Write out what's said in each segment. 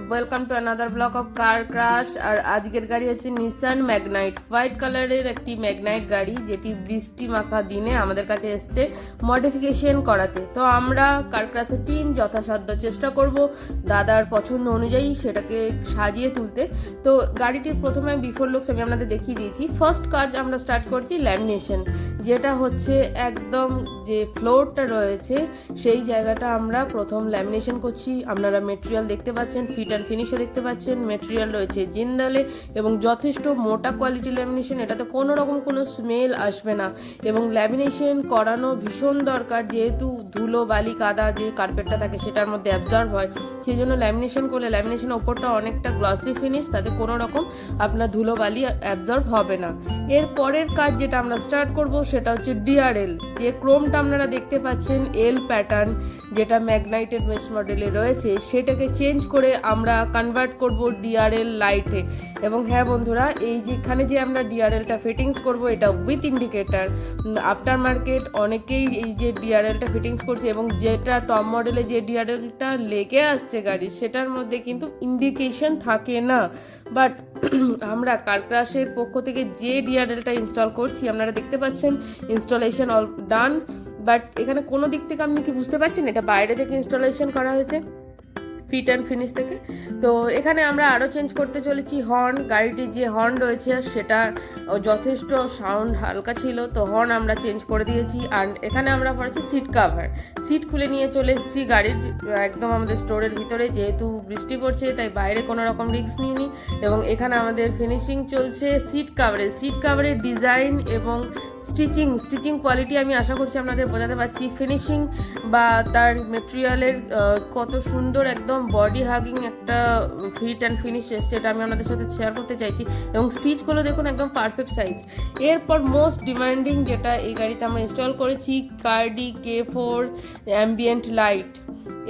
Welcome to another block of car crash. আর আজকের গাড়ি হচ্ছে নিসান ম্যাগনাইট, হোয়াইট কালারের একটি ম্যাগনাইট গাড়ি, যেটি বৃষ্টি মাখা দিনে আমাদের কাছে এসছে মডিফিকেশন করাতে। তো আমরা কার ক্রাশের টিম যথাসাধ্য চেষ্টা করব দাদার পছন্দ অনুযায়ী সেটাকে সাজিয়ে তুলতে। তো গাড়িটির প্রথমে বিফোর লুকস আমি আপনাদের দেখিয়ে দিয়েছি। ফার্স্ট কাজ আমরা স্টার্ট করছি ল্যামিনেশন, যেটা হচ্ছে একদম যে ফ্লোরটা রয়েছে সেই জায়গাটা আমরা প্রথম ল্যামিনেশন করছি। আপনারা মেটেরিয়াল দেখতে পাচ্ছেন, ফিট অ্যান্ড ফিনিশও দেখতে পাচ্ছেন। মেটেরিয়াল রয়েছে জিন্দালে এবং যথেষ্ট মোটা কোয়ালিটি ল্যামিনেশন, এটাতে কোনো রকম কোনো স্মেল আসবে না। এবং ল্যামিনেশন করানো ভীষণ দরকার, যেহেতু ধুলো বালি কাদা যে কার্পেটটা থাকে সেটার মধ্যে অ্যাবজর্ব হয়, সেই জন্য ল্যামিনেশন করলে ল্যামিনেশনের ওপরটা অনেকটা গ্লসি ফিনিশ, তাতে কোনো রকম আপনার ধুলো বালি অ্যাবজর্ব হবে না। এর পরের কাজ যেটা আমরা স্টার্ট করব সেটা হচ্ছে ডিআরএল। যে ক্রোমটা আপনারা দেখতে পাচ্ছেন এল প্যাটার্ন, যেটা ম্যাগনাইটেড মেশ মডেলে রয়েছে, সেটাকে চেঞ্জ করে আমরা কনভার্ট করব ডিআরএল লাইটে। এবং হ্যাঁ বন্ধুরা, এই যেখানে যে আমরা ডিআরএলটা ফিটিংস করব এটা উইথ ইন্ডিকেটার। আফটার মার্কেট অনেকেই এই যে ডিআরএলটা ফিটিংস করছে, এবং যেটা টপ মডেলে যে ডিআরএলটা লেগে আসছে গাড়ির, সেটার মধ্যে কিন্তু ইন্ডিকেশন থাকে না। বাট আমরা কার ক্রাশের পক্ষ থেকে যে ডিআরএলটা ইনস্টল করছি, আপনারা দেখতে পাচ্ছেন ইনস্টলেশন অল ডান। বাট এখানে কোনো দিক থেকে আপনি কি বুঝতে পারছেন এটা বাইরে থেকে ইনস্টলেশন করা হয়েছে, ফিট অ্যান্ড ফিনিশ থেকে। তো এখানে আমরা আরও চেঞ্জ করতে চলেছি হর্ন। গাড়িটির যে হর্ন রয়েছে সেটা যথেষ্ট সাউন্ড হালকা ছিল, তো হর্ন আমরা চেঞ্জ করে দিয়েছি। আর এখানে আমরা পড়েছি সিট কাভার। সিট খুলে নিয়ে চলে এসেছি গাড়ির একদম আমাদের স্টোরের ভিতরে, যেহেতু বৃষ্টি পড়ছে তাই বাইরে কোনো রকম রিস্ক নিইনি। এবং এখানে আমাদের ফিনিশিং চলছে সিট কাভারের ডিজাইন এবং স্টিচিং কোয়ালিটি আমি আশা করছি আপনাদের বোঝাতে পারছি। ফিনিশিং বা তার মেটেরিয়ালের কত সুন্দর একদম বডি হাগিং একটা ফিট অ্যান্ড ফিনিশ এসছে, এটা আমি আপনাদের সাথে শেয়ার করতে চাইছি। এবং স্টিচগুলো দেখুন একদম পারফেক্ট সাইজ। এরপর মোস্ট ডিমান্ডিং যেটা এই গাড়িতে আমরা ইনস্টল করেছি, কার্ডি K4 অ্যাম্বিয়েন্ট লাইট।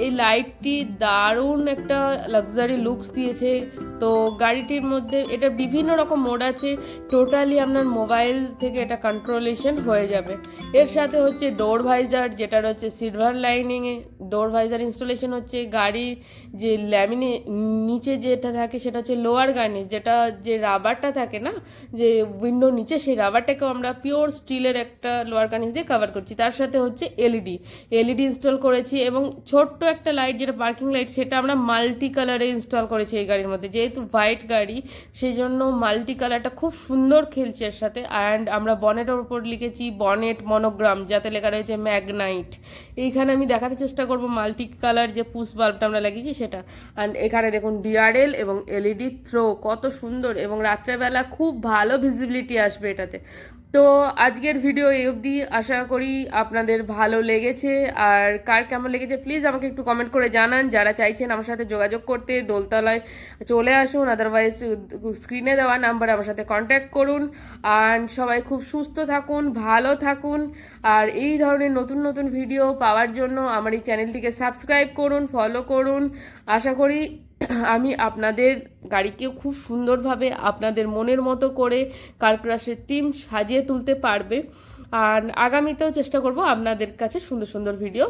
এই লাইটটি দারুণ একটা লাক্সারি লুকস দিয়েছে। তো গাড়িটির মধ্যে এটা বিভিন্ন রকম মোড আছে, টোটালি আপনার মোবাইল থেকে এটা কন্ট্রোলেশন হয়ে যাবে। এর সাথে হচ্ছে ডোর ভাইজার, যেটা রয়েছে সিলভার লাইনিংয়ে। ডোর ভাইজার ইনস্টলেশন হচ্ছে গাড়ির যে নিচে যেটা থাকে সেটা হচ্ছে লোয়ার গার্নিশ, যেটা যে রাবারটা থাকে না যে উইন্ডোর নিচে, সেই রাবারটাকেও আমরা পিওর স্টিলের একটা লোয়ার গার্নিশ দিয়ে কভার করছি। তার সাথে হচ্ছে এলইডি ইনস্টল করেছি। এবং ছোট্ট একটা লাইট যেটা পার্কিং লাইট, সেটা আমরা মাল্টি কালারে ইনস্টল করেছি এই গাড়ির মধ্যে। যেহেতু হোয়াইট গাড়ি সেই জন্য মাল্টি কালারটা খুব সুন্দর খেলছে এর সাথে। অ্যান্ড আমরা বনেটের উপর লিখেছি বনেট মনোগ্রাম, যাতে লেখা রয়েছে ম্যাগনাইট। এইখানে আমি দেখাতে চেষ্টা করবো মাল্টি কালার যে পুশ বাল্বটা আমরা লাগিয়েছি সেটা। অ্যান্ড এখানে দেখুন ডিআরএল এবং এলইডি থ্রো কত সুন্দর, এবং রাত্রেবেলা খুব ভালো ভিজিবিলিটি আসবে এটাতে। তো আজকের ভিডিও এই অবধি, আশা করি আপনাদের ভালো লেগেছে। আর কার কেমন লেগেছে প্লিজ আমাকে একটু কমেন্ট করে জানান। যারা চাইছেন আমার সাথে যোগাযোগ করতে, দোলতলায় চলে আসুন, আদারওয়াইজ স্ক্রিনে দেওয়া নাম্বারে আমার সাথে কন্ট্যাক্ট করুন। আর সবাই খুব সুস্থ থাকুন, ভালো থাকুন। আর এই ধরনের নতুন নতুন ভিডিও পাওয়ার জন্য আমার এই চ্যানেলটিকে সাবস্ক্রাইব করুন, ফলো করুন। আশা করি আমি আপনাদের গাড়িকেও খুব সুন্দরভাবে আপনাদের মনের মতো করে কার ক্রাশের টিম সাজিয়ে তুলতে পারবে। আর আগামীতেও চেষ্টা করব আপনাদের কাছে সুন্দর সুন্দর ভিডিও